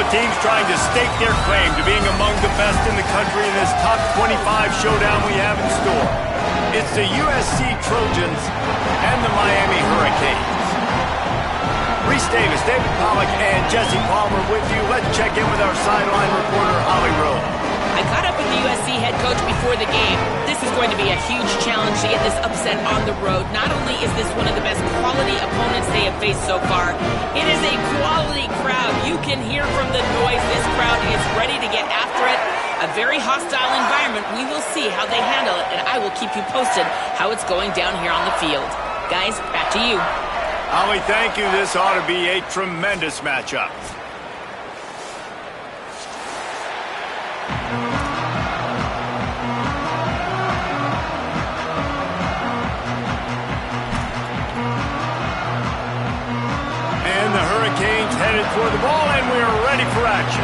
Both teams trying to stake their claim to being among the best in the country in this top 25 showdown we have in store. It's the USC Trojans and the Miami Hurricanes. Reese Davis, David Pollack, and Jesse Palmer with you. Let's check in with our sideline reporter, Holly Rowe. I caught up with the USC head coach before the game. This is going to be a huge challenge to get this upset on the road. Not only is this one of the best quality opponents they have faced so far, it is a quality crowd. You can hear from the noise. This crowd is ready to get after it. A very hostile environment. We will see how they handle it, and I will keep you posted how it's going down here on the field. Guys, back to you. Holly, thank you. This ought to be a tremendous matchup. And the Hurricanes headed toward the ball, and we are ready for action.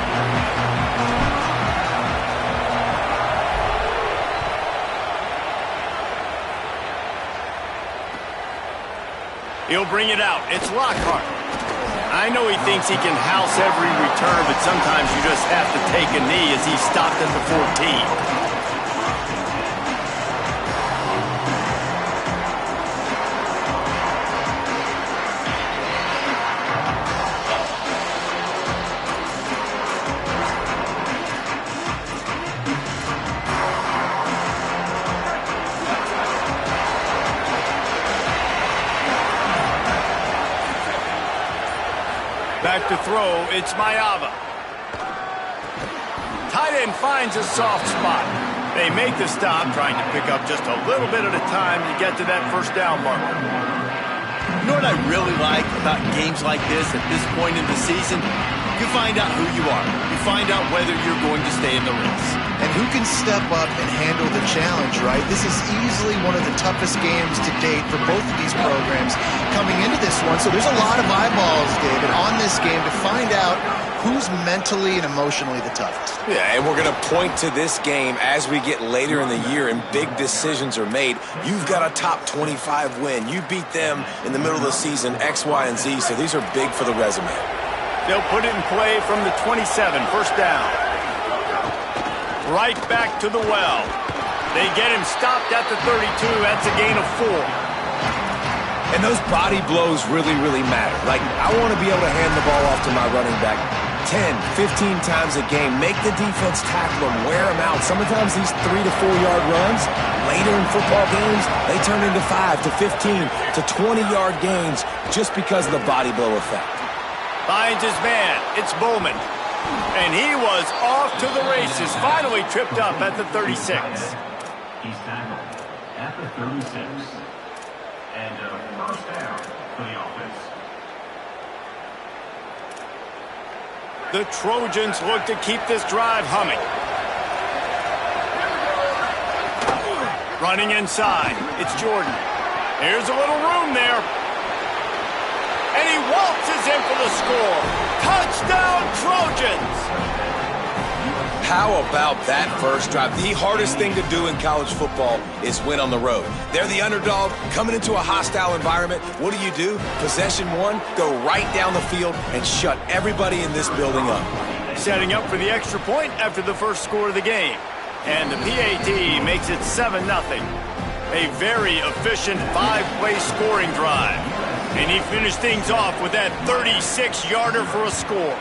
He'll bring it out. It's Lockhart. I know he thinks he can house every return, but sometimes you just have to take a knee as he stopped at the 14. Back to throw, it's Mayava. Tight end finds a soft spot. They make the stop, trying to pick up just a little bit at a time to get to that first down marker. You know what I really like about games like this at this point in the season? You find out who you are. You find out whether you're going to stay in the race. And who can step up and handle the challenge, right? This is easily one of the toughest games to date for both of these programs coming into this one. So there's a lot of eyeballs, David, on this game to find out who's mentally and emotionally the toughest. Yeah, and we're going to point to this game as we get later in the year and big decisions are made. You've got a top 25 win. You beat them in the middle of the season, X, Y, and Z, so these are big for the resume. They'll put it in play from the 27, first down. Right back to the well. They get him stopped at the 32. That's a gain of 4. And those body blows really, really matter. Like, I want to be able to hand the ball off to my running back 10, 15 times a game. Make the defense tackle him, wear him out. Sometimes these 3 to 4 yard runs, later in football games, they turn into 5 to 15 to 20 yard gains just because of the body blow effect. Finds his man. It's Bowman. And he was off to the races. Finally tripped up at the 36. He's tackled at the 36. And first down for the offense. The Trojans look to keep this drive humming. Running inside. It's Jordan. Here's a little room there. And he waltzes in for the score. Touchdown, Trojans! How about that first drive? The hardest thing to do in college football is win on the road. They're the underdog, coming into a hostile environment. What do? Possession one, go right down the field and shut everybody in this building up. Setting up for the extra point after the first score of the game. And the PAT makes it 7-0. A very efficient 5-play scoring drive. And he finished things off with that 36-yarder for a score.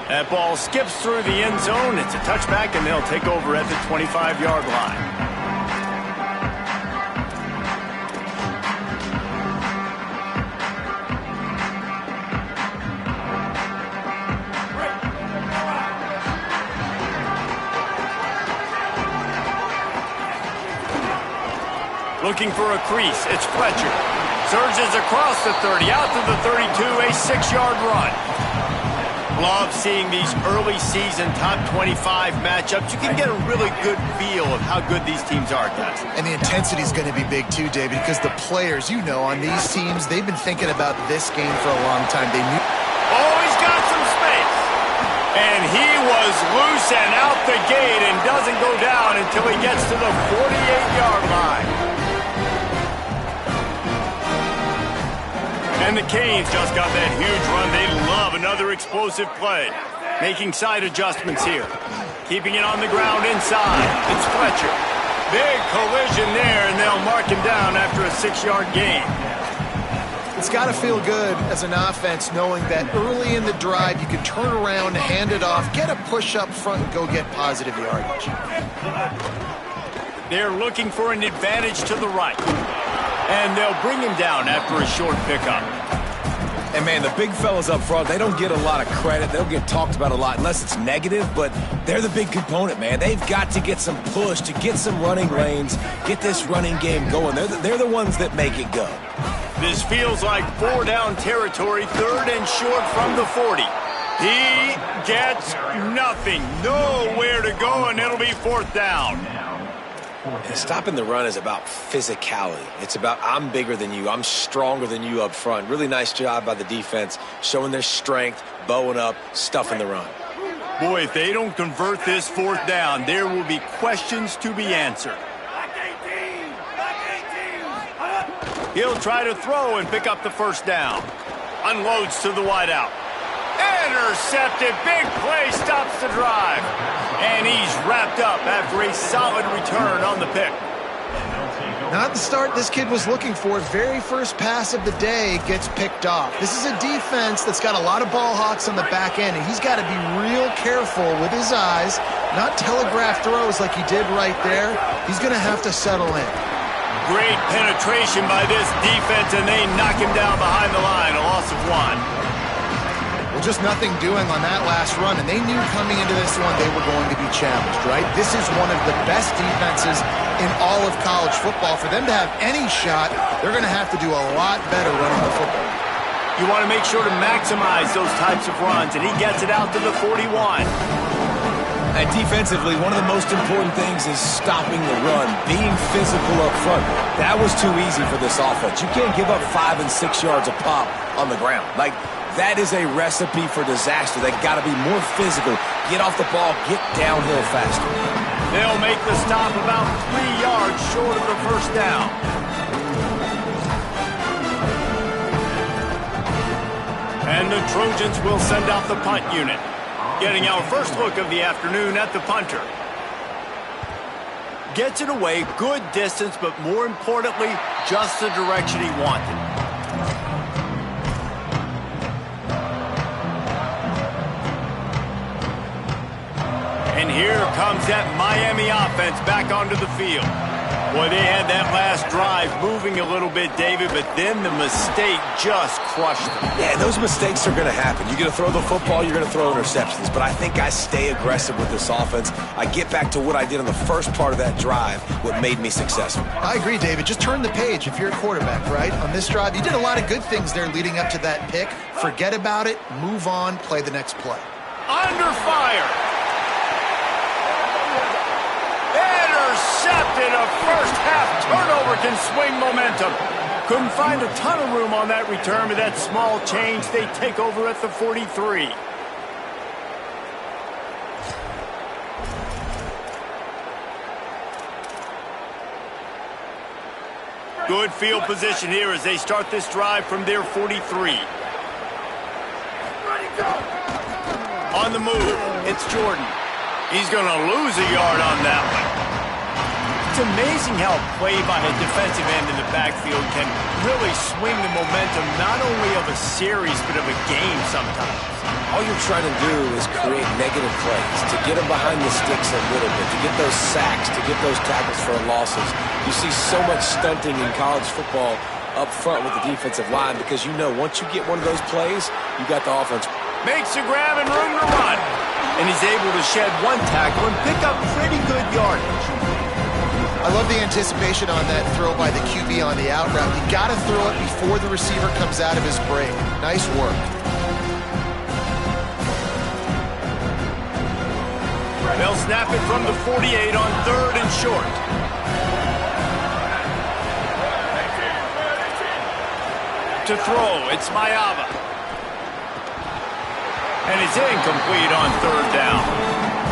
That ball skips through the end zone. It's a touchback, and they'll take over at the 25-yard line. Looking for a crease. It's Fletcher. Surges across the 30, out to the 32, a 6-yard run. Love seeing these early season top 25 matchups. You can get a really good feel of how good these teams are, guys. And the intensity is going to be big too, David, because the players, you know, on these teams, they've been thinking about this game for a long time. They knew. Oh, he's got some space. And he was loose and out the gate and doesn't go down until he gets to the 48-yard line. And the Canes just got that huge run. They love another explosive play. Making side adjustments here. Keeping it on the ground inside. It's Fletcher. Big collision there, and they'll mark him down after a 6-yard gain. It's got to feel good as an offense knowing that early in the drive you can turn around, hand it off, get a push up front, and go get positive yardage. They're looking for an advantage to the right. And they'll bring him down after a short pickup. And, man, the big fellas up front, they don't get a lot of credit. They'll get talked about a lot unless it's negative, but they're the big component, man. They've got to get some push, to get some running lanes, get this running game going. They're the ones that make it go. This feels like 4-down territory, 3rd and short from the 40. He gets nothing, nowhere to go, and it'll be 4th down. And stopping the run is about physicality. It's about I'm bigger than you, I'm stronger than you up front. Really nice job by the defense, showing their strength, bowing up, stuffing the run. Boy, if they don't convert this 4th down, there will be questions to be answered. He'll try to throw and pick up the 1st down. Unloads to the wideout. Intercepted. Big play stops the drive. And he's wrapped up after a solid return on the pick. Not the start this kid was looking for. Very first pass of the day gets picked off. This is a defense that's got a lot of ball hawks on the back end, and he's got to be real careful with his eyes, not telegraph throws like he did right there. He's going to have to settle in. Great penetration by this defense, and they knock him down behind the line, a loss of 1. Well, just nothing doing on that last run, and they knew coming into this one they were going to be challenged, right? This is one of the best defenses in all of college football. For them to have any shot, they're going to have to do a lot better running the football. You want to make sure to maximize those types of runs, and he gets it out to the 41. And defensively, one of the most important things is stopping the run, being physical up front. That was too easy for this offense. You can't give up 5 and 6 yards a pop on the ground. Like, that is a recipe for disaster. They got to be more physical, get off the ball, get downhill faster. They'll make the stop about 3 yards short of the 1st down. And the Trojans will send out the punt unit. Getting our first look of the afternoon at the punter. Gets it away, good distance, but more importantly, just the direction he wanted. And here comes that Miami offense back onto the field. Boy, they had that last drive moving a little bit, David, but then the mistake just crushed them. Yeah, those mistakes are going to happen. You're going to throw the football, you're going to throw interceptions, but I think I stay aggressive with this offense. I get back to what I did on the first part of that drive, what made me successful. I agree, David. Just turn the page if you're a quarterback, right? On this drive, you did a lot of good things there leading up to that pick. Forget about it, move on, play the next play. Under fire. Intercepted. A first half turnover can swing momentum. Couldn't find a ton of room on that return, but that small change, they take over at the 43. Good field position here as they start this drive from their 43. On the move, it's Jordan. He's going to lose a yard on that one. It's amazing how a play by a defensive end in the backfield can really swing the momentum not only of a series but of a game sometimes. All you're trying to do is create negative plays, to get them behind the sticks a little bit, to get those sacks, to get those tackles for losses. You see so much stunting in college football up front with the defensive line because you know once you get one of those plays, you got the offense. Makes a grab and room to run. And he's able to shed one tackle and pick up pretty good yardage. I love the anticipation on that throw by the QB on the out route. You got to throw it before the receiver comes out of his break. Nice work. They'll snap it from the 48 on 3rd and short. To throw, it's Mayava. And it's incomplete on 3rd down.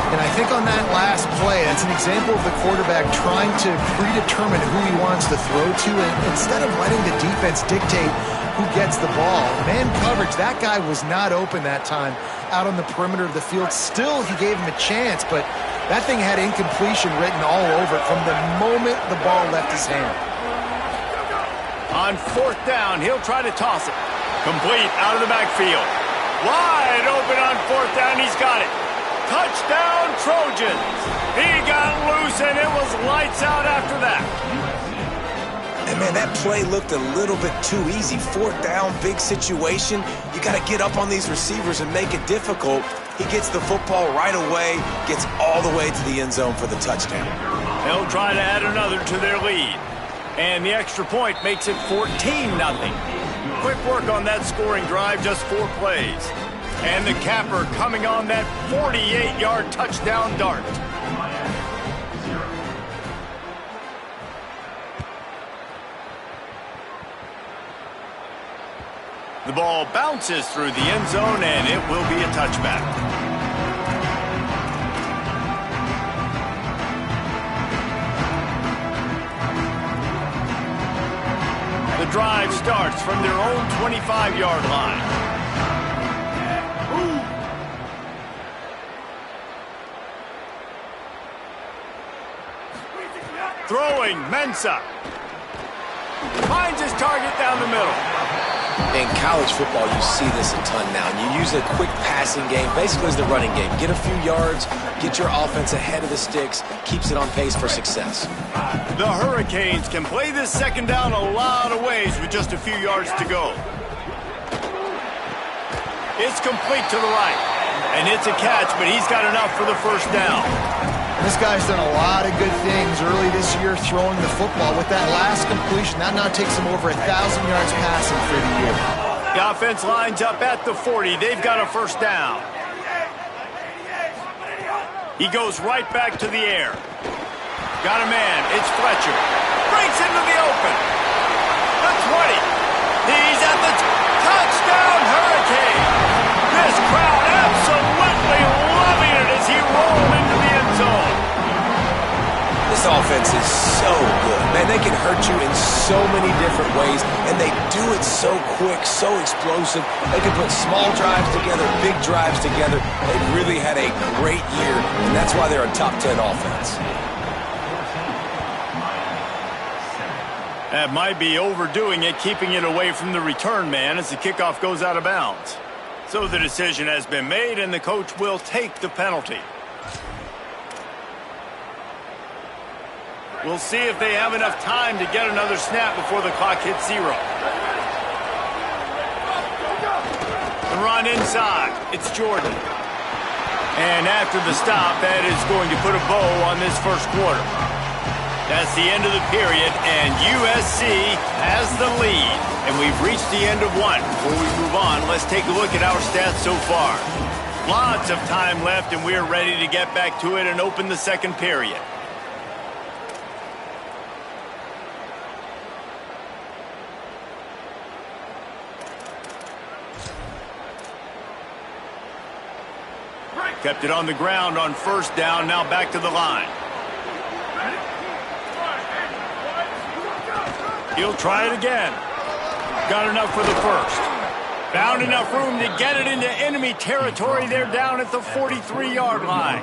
And I think on that last play, that's an example of the quarterback trying to predetermine who he wants to throw to, and instead of letting the defense dictate who gets the ball. Man coverage, that guy was not open that time out on the perimeter of the field. Still, he gave him a chance, but that thing had incompletion written all over it from the moment the ball left his hand. On 4th down, he'll try to toss it. Complete out of the backfield. Wide open on 4th down, he's got it. Touchdown, Trojans. He got loose, and it was lights out after that. And, man, that play looked a little bit too easy. 4th down, big situation. You got to get up on these receivers and make it difficult. He gets the football right away, gets all the way to the end zone for the touchdown. They'll try to add another to their lead. And the extra point makes it 14-0. Quick work on that scoring drive, just 4 plays. And the capper coming on that 48-yard touchdown dart. The ball bounces through the end zone, and it will be a touchback. The drive starts from their own 25-yard line. Throwing, Mensah. Finds his target down the middle. In college football, you see this a ton now. And you use a quick passing game, basically as the running game. Get a few yards, get your offense ahead of the sticks, keeps it on pace for success. The Hurricanes can play this 2nd down a lot of ways with just a few yards to go. It's complete to the right. And it's a catch, but he's got enough for the 1st down. This guy's done a lot of good things early this year throwing the football. With that last completion, that now takes him over 1,000 yards passing for the year. The offense lines up at the 40. They've got a 1st down. He goes right back to the air. Got a man. It's Fletcher. Breaks into the open. The 20. He's at the touchdown, Hurricane. This crowd absolutely loving it as he rolled into the end zone. This offense is so good. Man, they can hurt you in so many different ways, and they do it so quick, so explosive. They can put small drives together, big drives together. They've really had a great year, and that's why they're a top 10 offense. That might be overdoing it, keeping it away from the return man as the kickoff goes out of bounds. So the decision has been made, and the coach will take the penalty. We'll see if they have enough time to get another snap before the clock hits 0. The run inside. It's Jordan. And after the stop, that is going to put a bow on this 1st quarter. That's the end of the period, and USC has the lead. And we've reached the end of 1. Before we move on, let's take a look at our stats so far. Lots of time left, and we're ready to get back to it and open the 2nd period. Kept it on the ground on 1st down, now back to the line. He'll try it again. Got enough for the 1st. Found enough room to get it into enemy territory. They're down at the 43-yard line.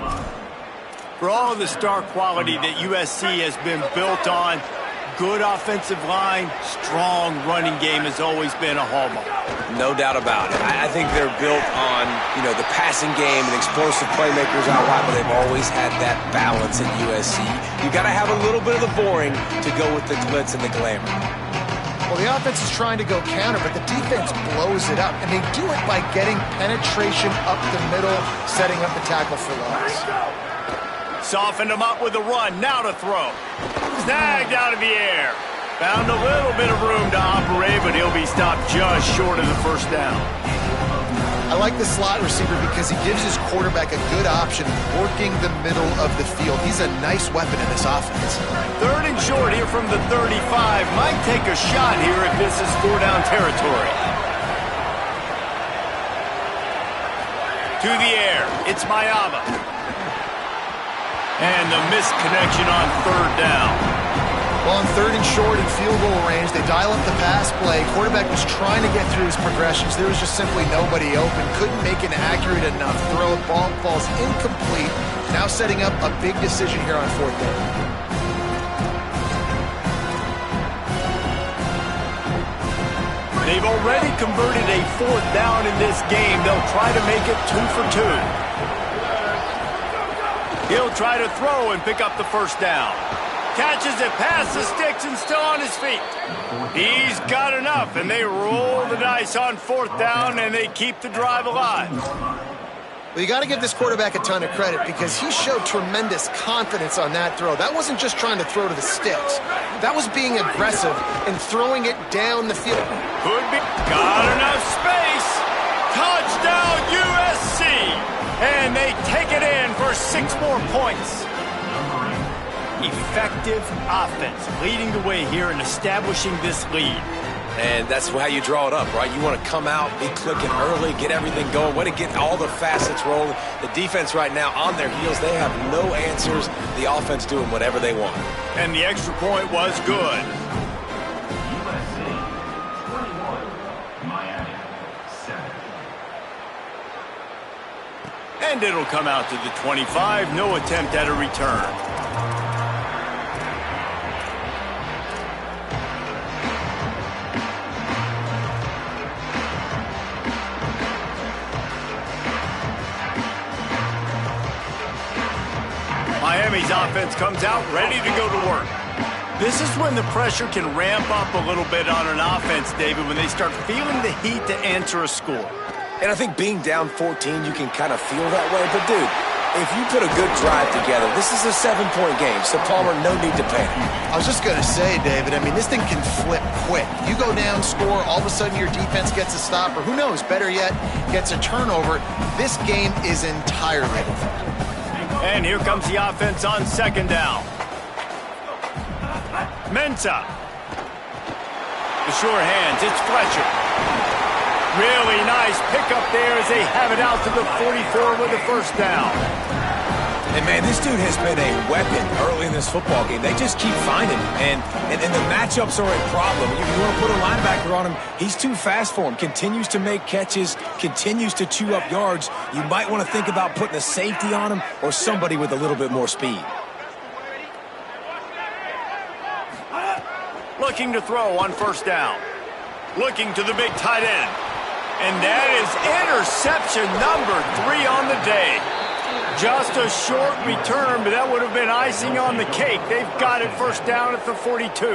For all of the star quality that USC has been built on, good offensive line, strong running game has always been a hallmark. No doubt about it. I think they're built on, the passing game and explosive playmakers out wide, but they've always had that balance at USC. You got to have a little bit of the boring to go with the glitz and the glamour. Well, the offense is trying to go counter, but the defense blows it up, and they do it by getting penetration up the middle, setting up the tackle for loss. Softened him up with a run, now to throw. Snagged out of the air. Found a little bit of room to operate, but he'll be stopped just short of the 1st down. I like the slot receiver because he gives his quarterback a good option working the middle of the field. He's a nice weapon in this offense. 3rd and short here from the 35. Might take a shot here if this is 4-down territory. To the air. It's Mayaba. And the missed connection on third down. Well, on third and short and field goal range, they dial up the pass play. Quarterback was trying to get through his progressions. There was just simply nobody open. Couldn't make an accurate enough throw. Ball falls incomplete. Now setting up a big decision here on fourth down. They've already converted a fourth down in this game. They'll try to make it 2 for 2. He'll try to throw and pick up the first down. Catches it past the sticks and still on his feet. He's got enough, and they roll the dice on fourth down, and they keep the drive alive. Well, you got to give this quarterback a ton of credit because he showed tremendous confidence on that throw. That wasn't just trying to throw to the sticks. That was being aggressive and throwing it down the field. Could be. Got enough space. Touchdown, USC. And they take it in for 6 more points. Effective offense leading the way here in establishing this lead. And that's how you draw it up, right? You want to come out, be clicking early, get everything going, want to get all the facets rolling. The defense right now on their heels, they have no answers. The offense doing whatever they want. And the extra point was good. USC 21, Miami 7. And it'll come out to the 25. No attempt at a return. Miami's offense comes out ready to go to work. This is when the pressure can ramp up a little bit on an offense, David, when they start feeling the heat to answer a score. And I think being down 14, you can kind of feel that way. But, dude, if you put a good drive together, this is a 7-point game. So, Palmer, no need to panic. I was just going to say, David, I mean, this thing can flip quick. You go down, score, all of a sudden your defense gets a stop, or who knows, better yet, gets a turnover. This game is entirely different. And here comes the offense on second down. Mensah. The sure hands, it's Fletcher. Really nice pickup there as they have it out to the 44 with the first down. And, man, this dude has been a weapon early in this football game. They just keep finding him. And the matchups are a problem. You want to put a linebacker on him, he's too fast for him. Continues to make catches, continues to chew up yards. You might want to think about putting a safety on him or somebody with a little bit more speed. Looking to throw on first down. Looking to the big tight end. And that is interception number 3 on the day. Just a short return, but that would have been icing on the cake. They've got it first down at the 42.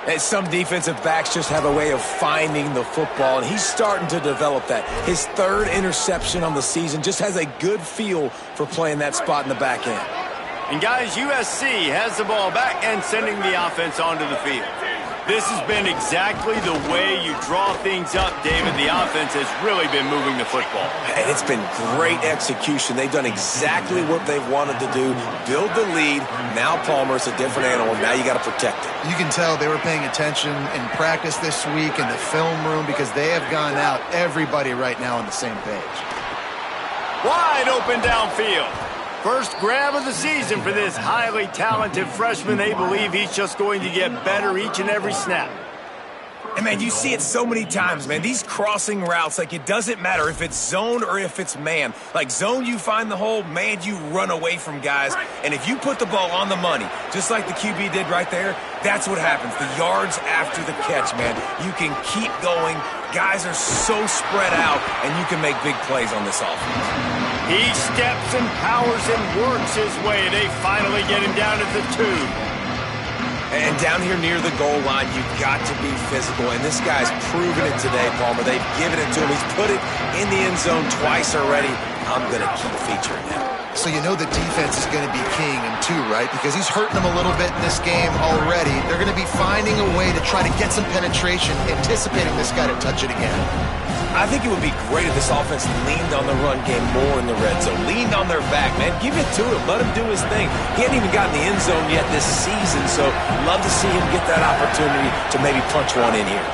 And some defensive backs just have a way of finding the football, and he's starting to develop that. His 3rd interception on the season, just has a good feel for playing that spot in the back end. And guys, USC has the ball back and sending the offense onto the field. This has been exactly the way you draw things up, David. The offense has really been moving the football. And it's been great execution. They've done exactly what they've wanted to do. Build the lead. Now Palmer's a different animal. Now you got to protect it. You can tell they were paying attention in practice this week in the film room because they have gone out, everybody right now on the same page. Wide open downfield. First grab of the season for this highly talented freshman. They believe he's just going to get better each and every snap. And, man, you see it so many times, man. These crossing routes, like, it doesn't matter if it's zone or if it's man. Like, zone, you find the hole. Man, you run away from guys. And if you put the ball on the money, just like the QB did right there, that's what happens. The yards after the catch, man. You can keep going. Guys are so spread out, and you can make big plays on this offense. He steps and powers and works his way. They finally get him down at the 2. And down here near the goal line, you've got to be physical. And this guy's proven it today, Palmer. They've given it to him. He's put it in the end zone twice already. I'm going to keep featuring him. So you know the defense is going to be keying him too, right? Because he's hurting them a little bit in this game already. They're going to be finding a way to try to get some penetration, anticipating this guy to touch it again. I think it would be great if this offense leaned on the run game more in the red zone. Leaned on their back, man. Give it to him. Let him do his thing. He hasn't even gotten the end zone yet this season, so love to see him get that opportunity to maybe punch one in here.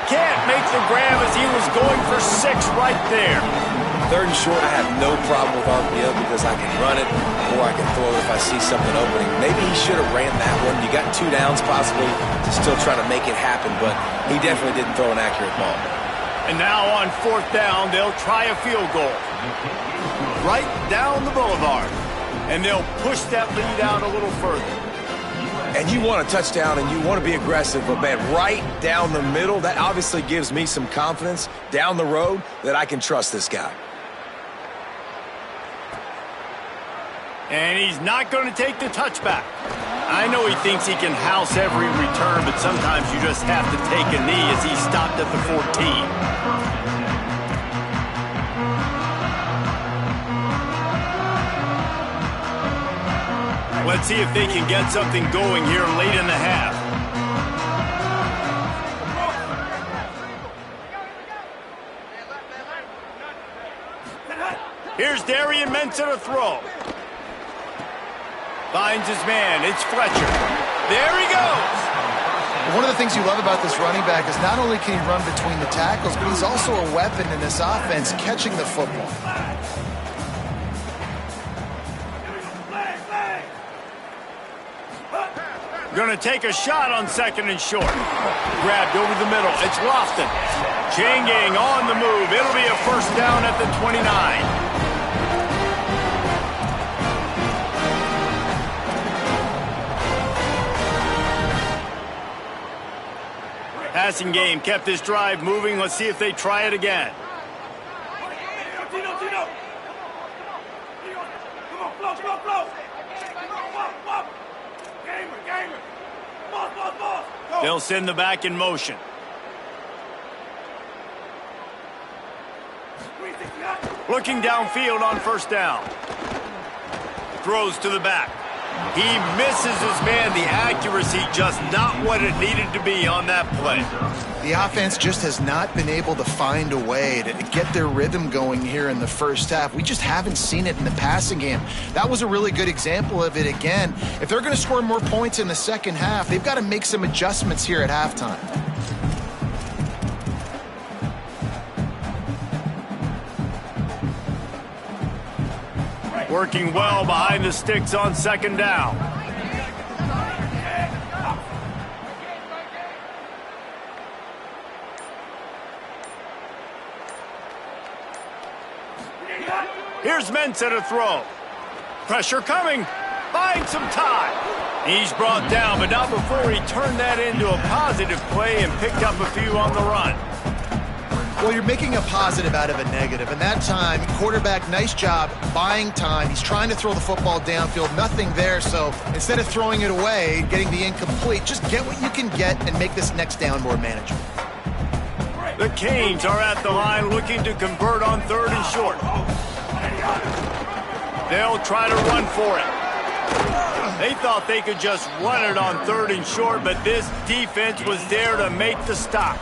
Can't make the grab as he was going for 6 right there. 3rd and short, I have no problem with RPO because I can run it or I can throw it if I see something opening. Maybe he should have ran that one. You got 2 downs possibly to still try to make it happen, but he definitely didn't throw an accurate ball. And now on 4th down, they'll try a field goal. Right down the boulevard. And they'll push that lead out a little further. And you want a touchdown and you want to be aggressive, but man, right down the middle, that obviously gives me some confidence down the road that I can trust this guy. And he's not going to take the touchback. I know he thinks he can house every return, but sometimes you just have to take a knee as he stopped at the 14. Let's see if they can get something going here late in the half. Here's Darian Mensah to throw. Finds his man. It's Fletcher. There he goes. One of the things you love about this running back is not only can he run between the tackles, but he's also a weapon in this offense catching the football. Going to take a shot on 2nd and short. Grabbed over the middle. It's Lofton. Changing on the move. It'll be a 1st down at the 29. Passing game kept this drive moving. Let's see if they try it again. They'll send the back in motion. Looking downfield on 1st down. Throws to the back. He misses his man. The accuracy just not what it needed to be on that play. The offense just has not been able to find a way to get their rhythm going here in the 1st half. We just haven't seen it in the passing game. That was a really good example of it again. If they're going to score more points in the 2nd half, they've got to make some adjustments here at halftime. Working well behind the sticks on 2nd down. Here's Mensah to throw. Pressure coming. Finds some time. He's brought down, but not before he turned that into a positive play and picked up a few on the run. Well, you're making a positive out of a negative, and that time, quarterback, nice job buying time. He's trying to throw the football downfield, nothing there, so instead of throwing it away, getting the incomplete, just get what you can get and make this next down more manageable. The Canes are at the line looking to convert on 3rd and short. They'll try to run for it. They thought they could just run it on 3rd and short, but this defense was there to make the stop.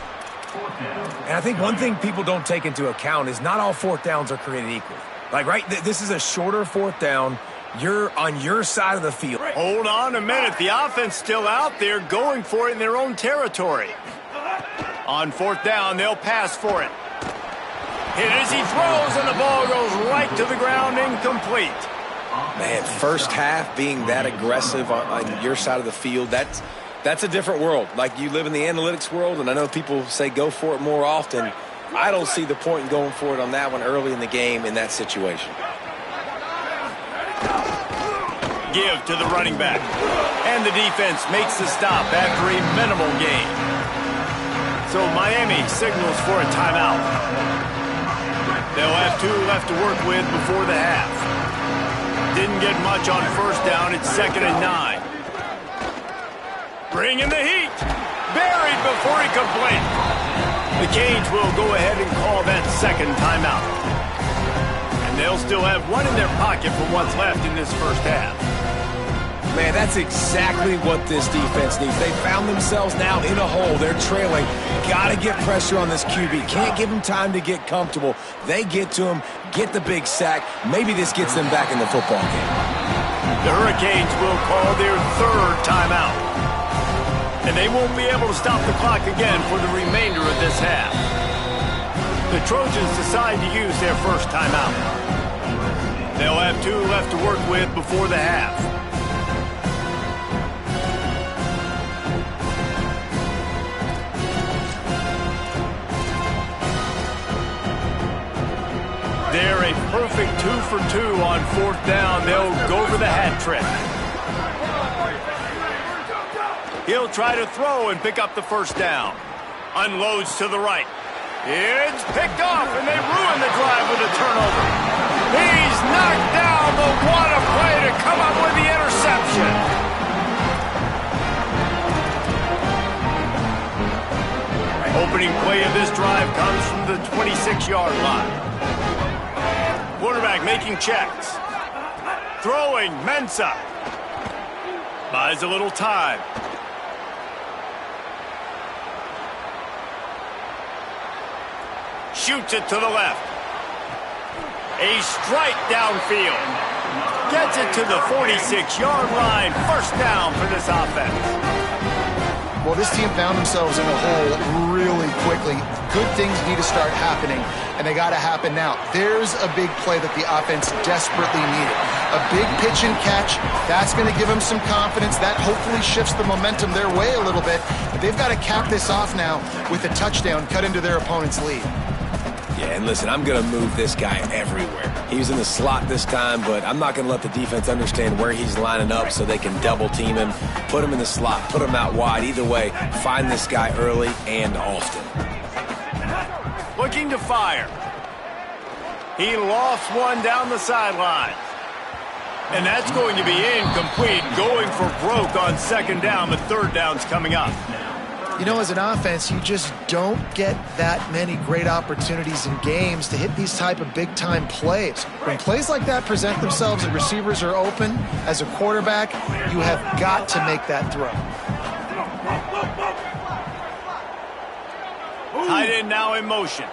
And I think one thing people don't take into account is not all 4th downs are created equal. Like, right, this is a shorter 4th down. You're on your side of the field. Hold on a minute. The offense still out there going for it in their own territory. On 4th down, they'll pass for it. Hit as he throws, and the ball goes right to the ground, incomplete. Man, 1st half being that aggressive on your side of the field, that's a different world. Like, you live in the analytics world, and I know people say go for it more often. I don't see the point in going for it on that one early in the game in that situation. Give to the running back. And the defense makes the stop after a minimal gain. So Miami signals for a timeout. They'll have 2 left to work with before the half. Didn't get much on 1st down. It's 2nd and 9. Bringing the heat. Buried before he could blink. The Canes will go ahead and call that 2nd timeout. And they'll still have 1 in their pocket for what's left in this 1st half. Man, that's exactly what this defense needs. They found themselves now in a hole. They're trailing. Got to get pressure on this QB. Can't give him time to get comfortable. They get to him, get the big sack. Maybe this gets them back in the football game. The Hurricanes will call their 3rd timeout. And they won't be able to stop the clock again for the remainder of this half. The Trojans decide to use their first timeout. They'll have 2 left to work with before the half. They're a perfect 2 for 2 on 4th down. They'll go for the hat trick. He'll try to throw and pick up the first down. Unloads to the right. It's picked off, and they ruin the drive with a turnover. He's knocked down, but what a play to come up with the interception. Opening play of this drive comes from the 26-yard line. Quarterback making checks. Throwing, Mensah. Buys a little time. Shoots it to the left. A strike downfield. Gets it to the 46-yard line. First down for this offense. Well, this team found themselves in a hole really quickly. Good things need to start happening, and they got to happen now. There's a big play that the offense desperately needed. A big pitch and catch. That's going to give them some confidence. That hopefully shifts the momentum their way a little bit. But they've got to cap this off now with a touchdown cut into their opponent's lead. Yeah, and listen, I'm going to move this guy everywhere. He was in the slot this time, but I'm not going to let the defense understand where he's lining up so they can double team him, put him in the slot, put him out wide. Either way, find this guy early and often. Looking to fire. He lofts one down the sideline. And that's going to be incomplete, going for broke on 2nd down, but 3rd down's coming up. You know, as an offense, you just don't get that many great opportunities in games to hit these type of big-time plays. When plays like that present themselves and receivers are open, as a quarterback, you have got to make that throw. Tight end now in motion.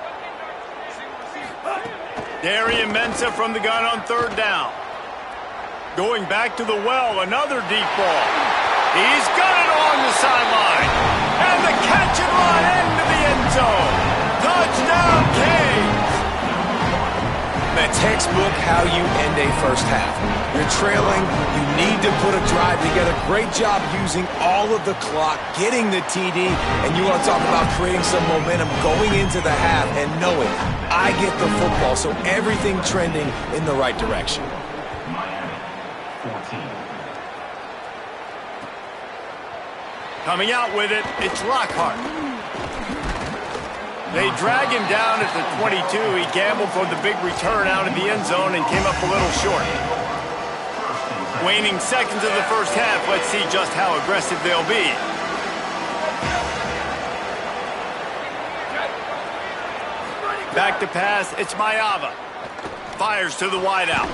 Darian Mensah from the gun on 3rd down. Going back to the well, another deep ball. He's got it along the sideline. And the catch and run into the end zone. Touchdown, Canes. The textbook how you end a first half. You're trailing. You need to put a drive together. Great job using all of the clock, getting the TD, and you want to talk about creating some momentum going into the half and knowing I get the football, so everything trending in the right direction. Miami, 14. Coming out with it, it's Lockhart. They drag him down at the 22. He gambled for the big return out of the end zone and came up a little short. Waning seconds of the first half. Let's see just how aggressive they'll be. Back to pass, it's Mayava. Fires to the wideout.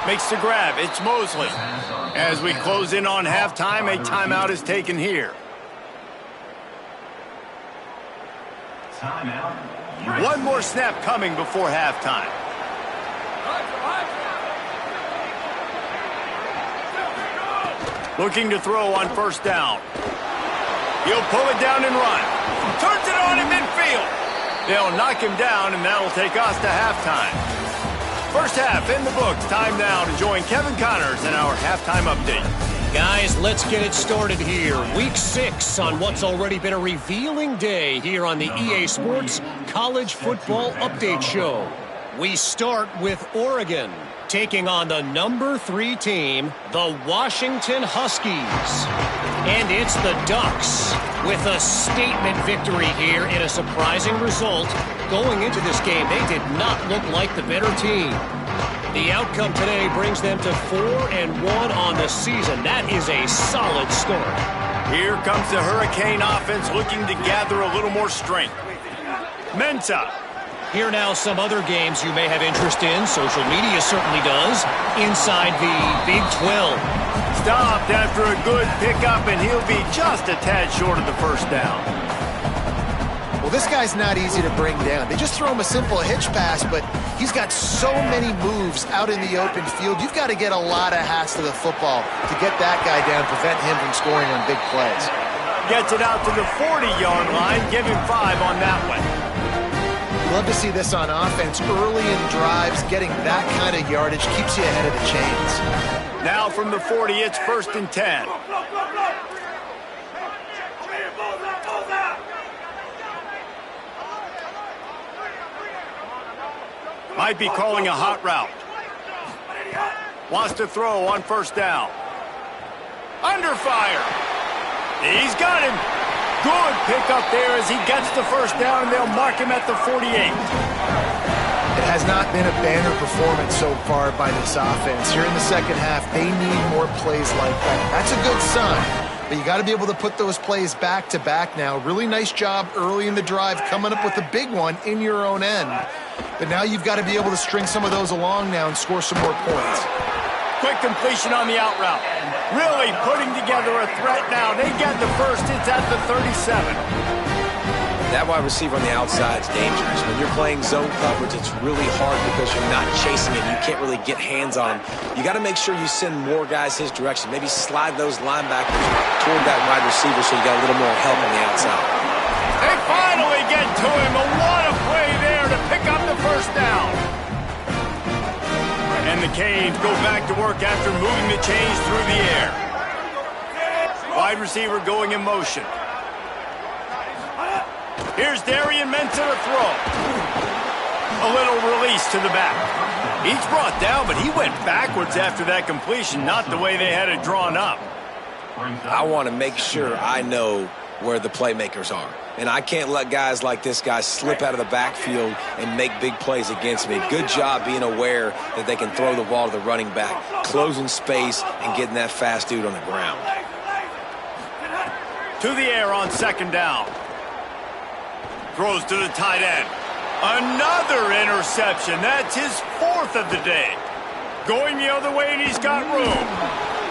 Makes the grab, it's Mosley. As we close in on halftime, a timeout is taken here. Timeout. One more snap coming before halftime. Looking to throw on 1st down. He'll pull it down and run. Turns it on in midfield. They'll knock him down, and that'll take us to halftime. First half in the books. Time now to join Kevin Connors in our halftime update. Guys, let's get it started here. Week 6 on what's already been a revealing day here on the EA Sports College Football Update Show. We start with Oregon taking on the number 3 team, the Washington Huskies. And it's the Ducks with a statement victory here in a surprising result. Going into this game, they did not look like the better team. The outcome today brings them to 4-1 on the season. That is a solid start. Here comes the Hurricane offense looking to gather a little more strength. Mensah. Here now some other games you may have interest in. Social media certainly does. Inside the Big 12. Stopped after a good pickup, and he'll be just a tad short of the first down. Well, this guy's not easy to bring down. They just throw him a simple hitch pass, but he's got so many moves out in the open field. You've got to get a lot of hats to the football to get that guy down, prevent him from scoring on big plays. Gets it out to the 40-yard line. Give him 5 on that one. Love to see this on offense. Early in drives, getting that kind of yardage keeps you ahead of the chains. Now from the 40, it's 1st and 10. Might be calling a hot route. Wants to throw on 1st down. Under fire. He's got him. Good pickup there as he gets the 1st down, and they'll mark him at the 48. It has not been a banner performance so far by this offense. Here in the second half, they need more plays like that. That's a good sign, but you got to be able to put those plays back to back now. Really nice job early in the drive coming up with a big one in your own end. But now you've got to be able to string some of those along now and score some more points. Quick completion on the out route. Really putting together a threat now. They get the 1st. It's at the 37. That wide receiver on the outside is dangerous. When you're playing zone coverage, it's really hard because you're not chasing it. You can't really get hands on him. You got to make sure you send more guys his direction. Maybe slide those linebackers toward that wide receiver so you got a little more help on the outside. They finally get to him. What a play there to pick up the 1st down. And the Canes go back to work after moving the chains through the air. Wide receiver going in motion. Here's Darian Mensa to throw. A little release to the back. He's brought down, but he went backwards after that completion, not the way they had it drawn up. I want to make sure I know where the playmakers are. And I can't let guys like this guy slip out of the backfield and make big plays against me. Good job being aware that they can throw the ball to the running back, closing space, and getting that fast dude on the ground. To the air on 2nd down. Throws to the tight end. Another interception. That's his 4th of the day. Going the other way, and he's got room.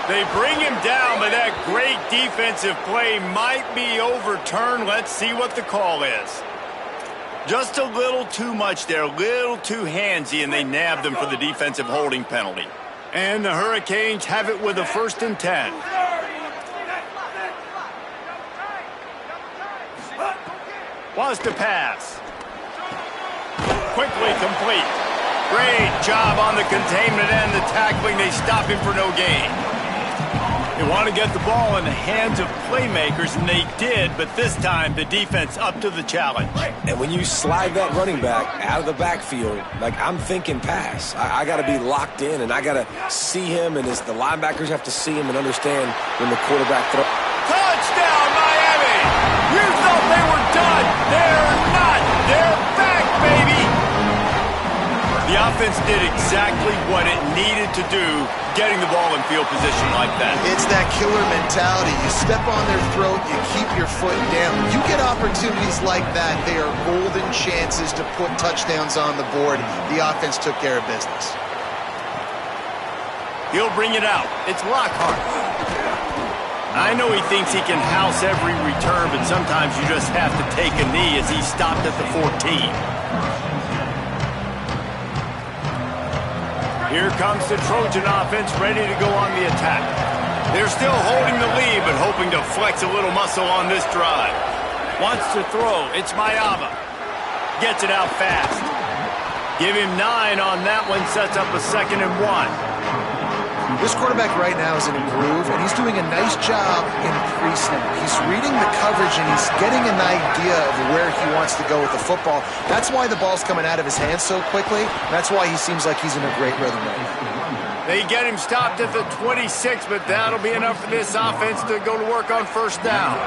They bring him down, but that great defensive play might be overturned. Let's see what the call is. Just a little too much there, a little too handsy, and they nabbed them for the defensive holding penalty. And the Hurricanes have it with a 1st and 10. Wants to pass. Quickly complete. Great job on the containment and the tackling. They stop him for no gain. They want to get the ball in the hands of playmakers, and they did, but this time the defense up to the challenge. And when you slide that running back out of the backfield, like I'm thinking pass. I got to be locked in, and I got to see him, and the linebackers have to see him and understand when the quarterback throws. Touchdown, Miami! You thought they were done. They're not. They're back, baby! The offense did exactly what it needed to do, getting the ball in field position like that. It's that killer mentality. You step on their throat, you keep your foot down. You get opportunities like that, they are golden chances to put touchdowns on the board. The offense took care of business. He'll bring it out. It's Lockhart. I know he thinks he can house every return, but sometimes you just have to take a knee as he stopped at the 14. Here comes the Trojan offense ready to go on the attack. They're still holding the lead, but hoping to flex a little muscle on this drive. Wants to throw. It's Mayava. Gets it out fast. Give him 9 on that one. Sets up a 2nd and 1. This quarterback right now is in a groove, and he's doing a nice job in pre-snap. He's reading the coverage, and he's getting an idea of where he wants to go with the football. That's why the ball's coming out of his hands so quickly. That's why he seems like he's in a great rhythm right now. They get him stopped at the 26, but that'll be enough for this offense to go to work on 1st down.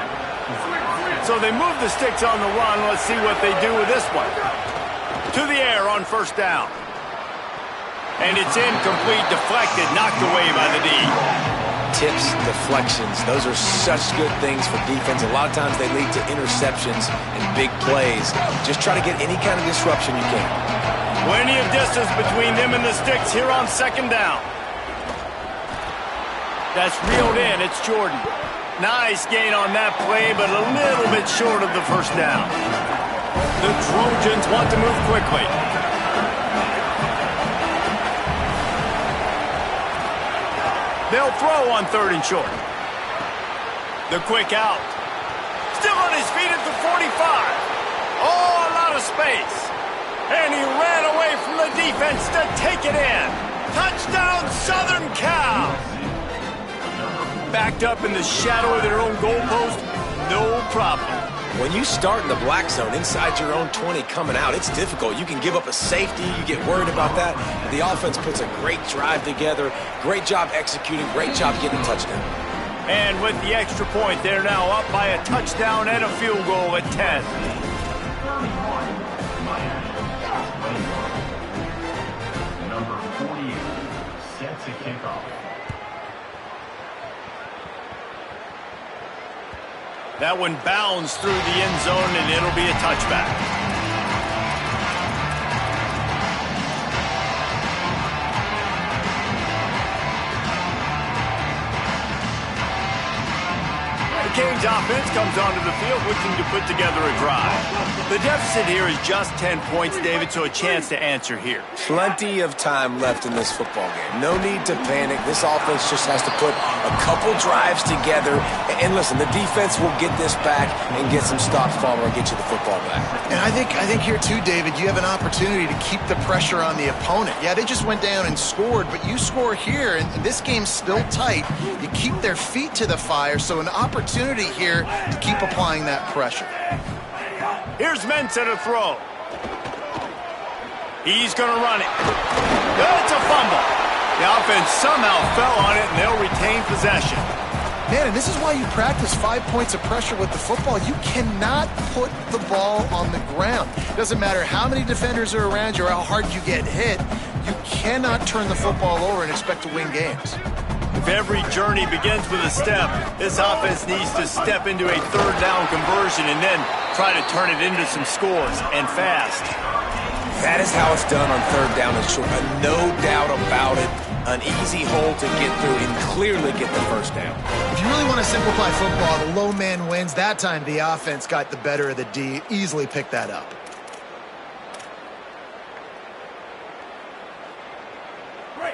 So they move the sticks on the run. Let's see what they do with this one. To the air on 1st down. And it's incomplete, deflected, knocked away by the D. Tips, deflections, those are such good things for defense. A lot of times they lead to interceptions and big plays. Just try to get any kind of disruption you can. Plenty of distance between them and the sticks here on 2nd down. That's reeled in. It's Jordan. Nice gain on that play, but a little bit short of the 1st down. The Trojans want to move quickly. They'll throw on 3rd and short. The quick out. Still on his feet at the 45. Oh, a lot of space. And he ran away from the defense to take it in. Touchdown, Southern Cal! Backed up in the shadow of their own goalpost, no problem. When you start in the black zone inside your own 20 coming out, it's difficult. You can give up a safety. You get worried about that. The offense puts a great drive together. Great job executing. Great job getting a touchdown. And with the extra point, they're now up by a touchdown and a field goal at 10. Number 48 sets a kickoff. That one bounds through the end zone, and it'll be a touchback. The Canes offense comes onto the field looking to put together a drive. The deficit here is just 10 points, David, so a chance to answer here. Plenty of time left in this football game. No need to panic. This offense just has to put a couple drives together. And listen, the defense will get this back and get some stops, Palmer, and get you the football back. And I think here too, David, you have an opportunity to keep the pressure on the opponent. Yeah, they just went down and scored, but you score here, and this game's still tight. You keep their feet to the fire, so an opportunity here to keep applying that pressure. Here's Mensah to throw. He's going to run it. It's a fumble. The offense somehow fell on it, and they'll retain possession. Man, and this is why you practice 5 points of pressure with the football. You cannot put the ball on the ground. Doesn't matter how many defenders are around you or how hard you get hit. You cannot turn the football over and expect to win games. If every journey begins with a step, this offense needs to step into a third down conversion and then try to turn it into some scores, and fast. That is how it's done on third down and short. No doubt about it. An easy hole to get through and clearly get the first down. If you really want to simplify football, the low man wins. That time the offense got the better of the D. Easily picked that up.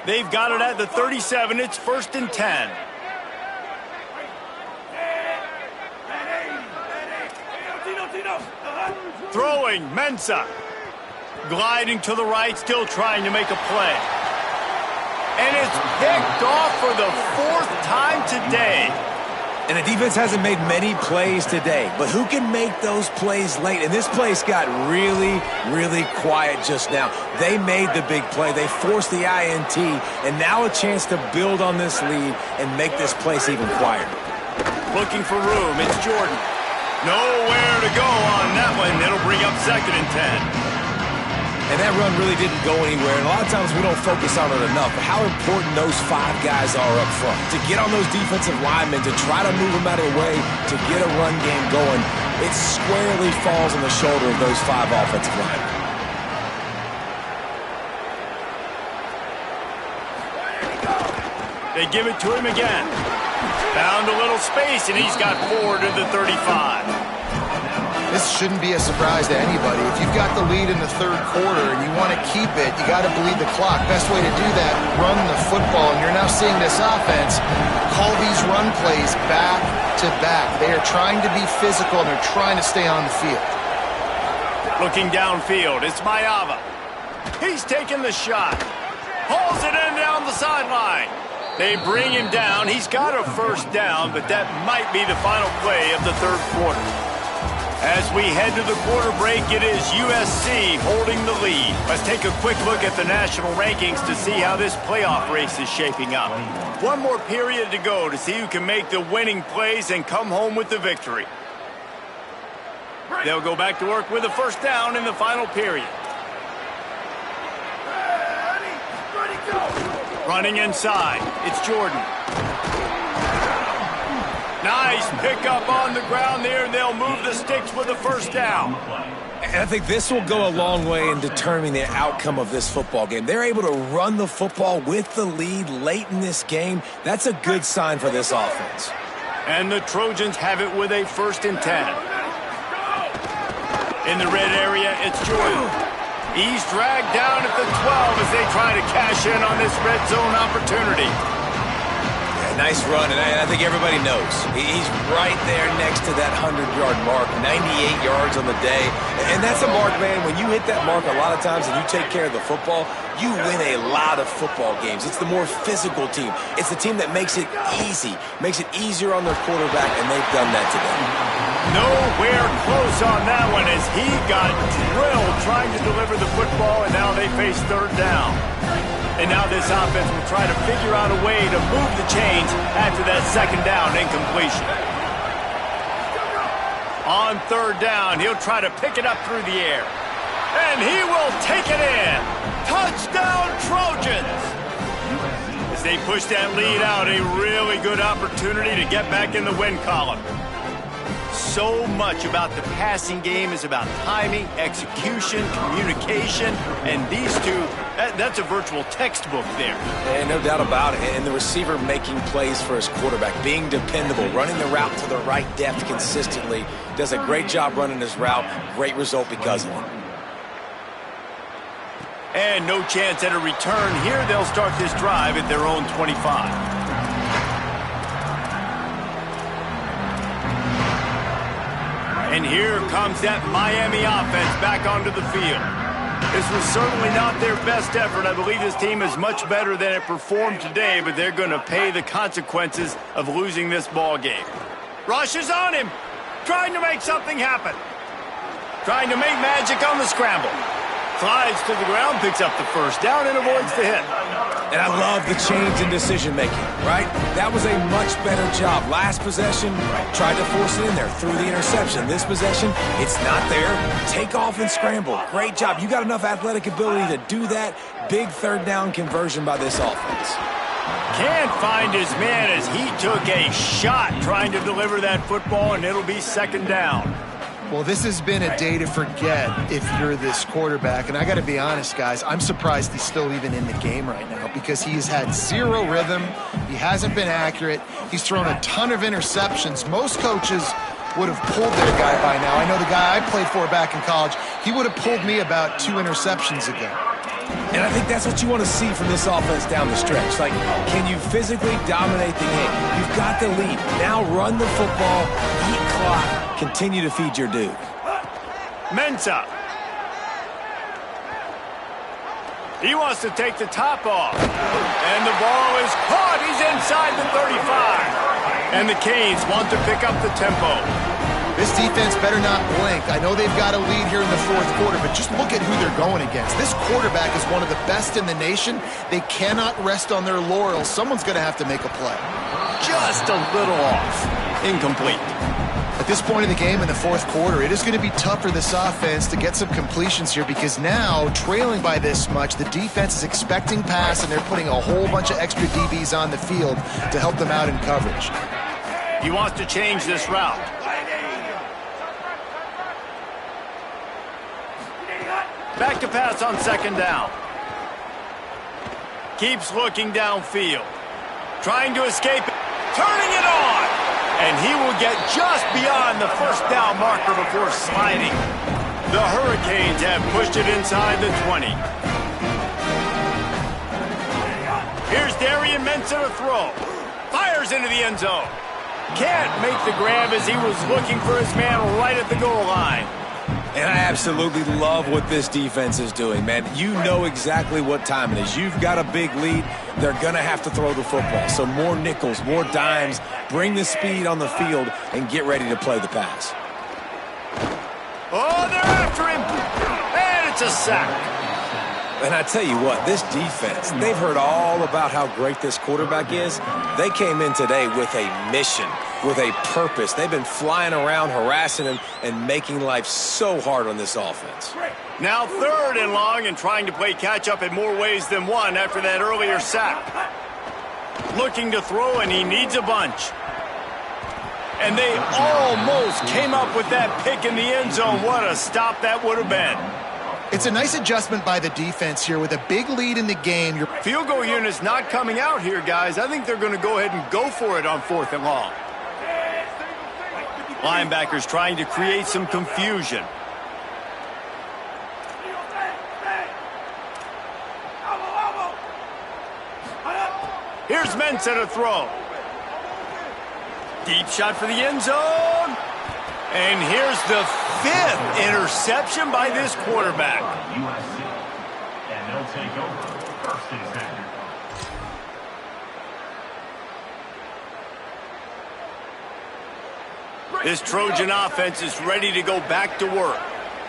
They've got it at the 37. It's 1st and 10. Throwing, Mensah. Gliding to the right, still trying to make a play. And it's picked off for the 4th time today. And the defense hasn't made many plays today, but who can make those plays late? And this place got really, really quiet just now. They made the big play. They forced the INT, and now a chance to build on this lead and make this place even quieter. Looking for room. It's Jordan. Nowhere to go on that one. It'll bring up 2nd and 10. And that run really didn't go anywhere, and a lot of times we don't focus on it enough, but how important those 5 guys are up front. To get on those defensive linemen, to try to move them out of the way, to get a run game going, it squarely falls on the shoulder of those 5 offensive linemen. They give it to him again. Found a little space, and he's got 4 to the 35. This shouldn't be a surprise to anybody. If you've got the lead in the 3rd quarter and you want to keep it, you got to bleed the clock. Best way to do that, run the football. And you're now seeing this offense call these run plays back to back. They are trying to be physical, and they're trying to stay on the field. Looking downfield, it's Maiava. He's taking the shot. Hauls it in down the sideline. They bring him down. He's got a 1st down, but that might be the final play of the 3rd quarter. As we head to the quarter break, it is USC holding the lead. Let's take a quick look at the national rankings to see how this playoff race is shaping up. One more period to go to see who can make the winning plays and come home with the victory. They'll go back to work with a 1st down in the final period. Running inside, it's Jordan. Nice pickup on the ground there, and they'll move the sticks with a 1st down. And I think this will go a long way in determining the outcome of this football game. They're able to run the football with the lead late in this game. That's a good sign for this offense. And the Trojans have it with a 1st and 10. In the red area, it's Jordan. He's dragged down at the 12 as they try to cash in on this red zone opportunity. Nice run, and I think everybody knows. He's right there next to that 100-yard marker. 98 yards on the day. And that's a mark, man. When you hit that mark a lot of times and you take care of the football, you win a lot of football games. It's the more physical team. It's the team that makes it easy, makes it easier on their quarterback, and they've done that today. Nowhere close on that one as he got drilled trying to deliver the football, and now they face third down. And now this offense will try to figure out a way to move the chains after that second down incompletion. On third down, he'll try to pick it up through the air. And he will take it in. Touchdown, Trojans! As they push that lead out, a really good opportunity to get back in the win column. So much about the passing game is about timing, execution, communication, and these two, that's a virtual textbook there. And no doubt about it. And the receiver making plays for his quarterback, being dependable, running the route to the right depth consistently, does a great job running his route. Great result because of it. And no chance at a return here. They'll start this drive at their own 25. And here comes that Miami offense back onto the field. This was certainly not their best effort. I believe this team is much better than it performed today, but they're going to pay the consequences of losing this ball game. Rush is on him, trying to make something happen. Trying to make magic on the scramble. Slides to the ground, picks up the first down, and avoids the hit. And I love the change in decision-making, right? That was a much better job. Last possession, tried to force it in there, threw the interception. This possession, it's not there. Take off and scramble. Great job. You got enough athletic ability to do that. Big third down conversion by this offense. Can't find his man as he took a shot trying to deliver that football, and it'll be second down. Well, this has been a day to forget if you're this quarterback. And I got to be honest, guys, I'm surprised he's still even in the game right now because he has had zero rhythm. He hasn't been accurate. He's thrown a ton of interceptions. Most coaches would have pulled their guy by now. I know the guy I played for back in college, he would have pulled me about 2 interceptions ago. And I think that's what you want to see from this offense down the stretch. Like, can you physically dominate the game? You've got the lead. Now run the football, eat clock, continue to feed your dude. Mensah. He wants to take the top off. And the ball is caught. He's inside the 35. And the Canes want to pick up the tempo. This defense better not blink. I know they've got a lead here in the fourth quarter, but just look at who they're going against. This quarterback is one of the best in the nation. They cannot rest on their laurels. Someone's going to have to make a play. Just a little off. Incomplete. At this point in the game in the fourth quarter, it is going to be tough for this offense to get some completions here because now, trailing by this much, the defense is expecting pass, and they're putting a whole bunch of extra DBs on the field to help them out in coverage. He wants to change this route. Back to pass on second down. Keeps looking downfield. Trying to escape it. Turning it on. And he will get just beyond the first down marker before sliding. The Hurricanes have pushed it inside the 20. Here's Darian Mensah to throw. Fires into the end zone. Can't make the grab as he was looking for his man right at the goal line. And I absolutely love what this defense is doing, man. You know exactly what time it is. You've got a big lead. They're going to have to throw the football. So more nickels, more dimes, bring the speed on the field, and get ready to play the pass. Oh, they're after him. And it's a sack. And I tell you what, this defense, they've heard all about how great this quarterback is. They came in today with a mission, with a purpose. They've been flying around, harassing him, and making life so hard on this offense. Now third and long and trying to play catch-up in more ways than one after that earlier sack. Looking to throw, and he needs a bunch. And they almost came up with that pick in the end zone. What a stop that would have been. It's a nice adjustment by the defense here with a big lead in the game. Your field goal unit's not coming out here, guys. I think they're going to go ahead and go for it on fourth and long. Linebackers trying to create some confusion. Here's Mensah to throw. Deep shot for the end zone. And here's the 5th interception by this quarterback. USC. And they'll take over 1st and 10. This Trojan offense is ready to go back to work.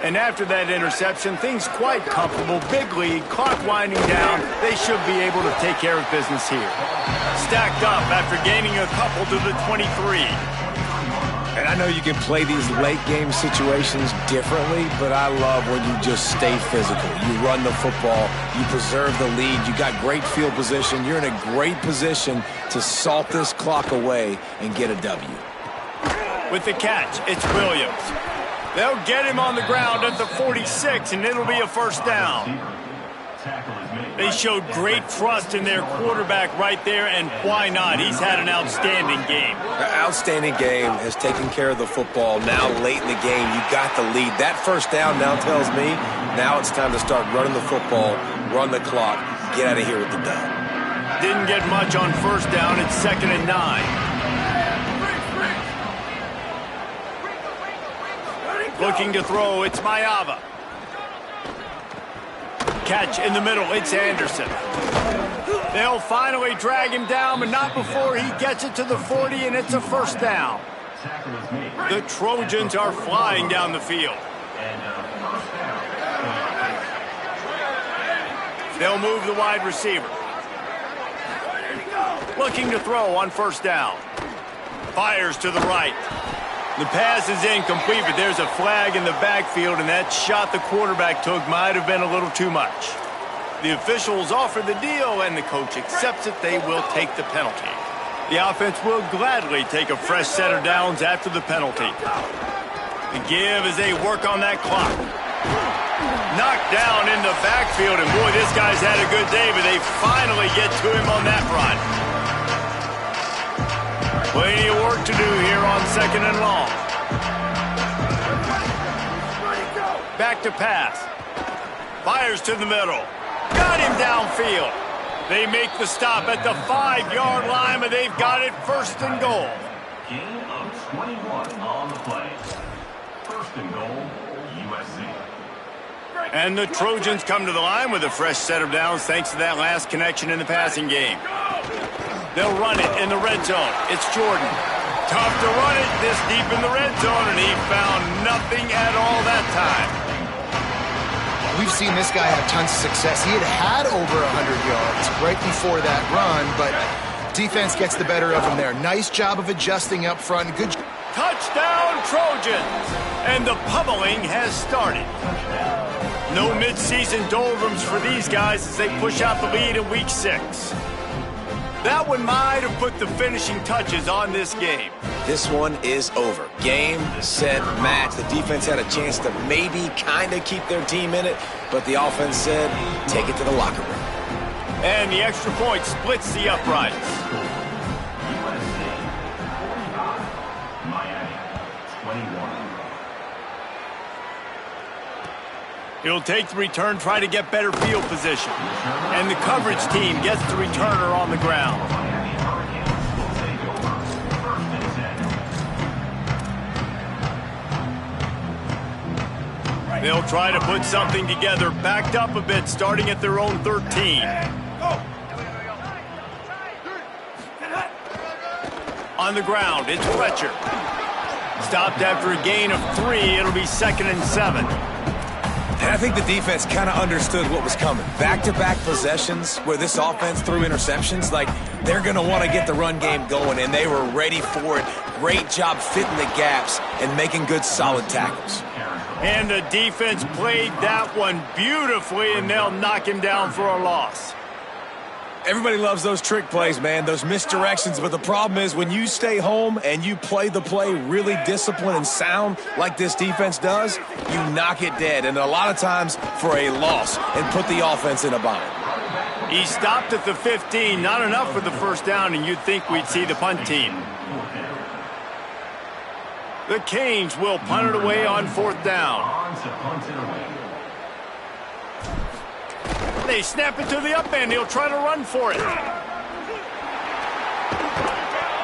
And after that interception, things quite comfortable. Big lead, clock winding down. They should be able to take care of business here. Stacked up after gaining a couple to the 23. And I know you can play these late game situations differently, but I love when you just stay physical. You run the football, you preserve the lead, you got great field position. You're in a great position to salt this clock away and get a W. With the catch, it's Williams. They'll get him on the ground at the 46, and it'll be a 1st down. They showed great trust in their quarterback right there, and why not? He's had an outstanding game. Outstanding game, has taken care of the football. Now late in the game, you got the lead. That 1st down now tells me now it's time to start running the football, run the clock, get out of here with the dub. Didn't get much on 1st down. It's 2nd and 9. Looking to throw, it's Mayava. Catch in the middle, it's Anderson. They'll finally drag him down, but not before he gets it to the 40, and it's a 1st down. The Trojans are flying down the field. They'll move the wide receiver. Looking to throw on 1st down. Fires to the right. The pass is incomplete, but there's a flag in the backfield, and that shot the quarterback took might have been a little too much. The officials offer the deal, and the coach accepts it. They will take the penalty. The offense will gladly take a fresh set of downs after the penalty. The give as they work on that clock. Knocked down in the backfield, and boy, this guy's had a good day, but they finally get to him on that run. Plenty of work to do here on 2nd and long. Back to pass. Fires to the middle. Got him downfield. They make the stop at the 5-yard line, but they've got it 1st and goal. Gain of 21 on the play. 1st and goal, USC. And the Trojans come to the line with a fresh set of downs thanks to that last connection in the passing game. They'll run it in the red zone. It's Jordan. Tough to run it this deep in the red zone, and he found nothing at all that time. We've seen this guy have tons of success. He had over 100 yards right before that run, but defense gets the better of him there. Nice job of adjusting up front. Good. Touchdown, Trojans! And the pummeling has started. No midseason doldrums for these guys as they push out the lead in Week 6. That one might have put the finishing touches on this game. This one is over. Game, set, match. The defense had a chance to maybe kind of keep their team in it, but the offense said, take it to the locker room. And the extra point splits the uprights. He'll take the return, try to get better field position. And the coverage team gets the returner on the ground. They'll try to put something together, backed up a bit, starting at their own 13. On the ground, it's Fletcher. Stopped after a gain of 3, it'll be 2nd and 7. And I think the defense kind of understood what was coming. Back-to-back possessions where this offense threw interceptions, like they're going to want to get the run game going, and they were ready for it. Great job fitting the gaps and making good, solid tackles. And the defense played that one beautifully, and they'll knock him down for a loss. Everybody loves those trick plays, man, those misdirections, but the problem is when you stay home and you play the play really disciplined and sound like this defense does, you knock it dead, and a lot of times for a loss, and put the offense in a bind. He stopped at the 15, not enough for the 1st down, and you'd think we'd see the punt team. The Canes will punt it away on 4th down. They snap it to the up end. He'll try to run for it.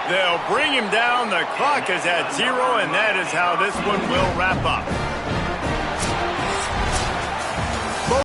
They'll bring him down. The clock is at 0, and that is how this one will wrap up.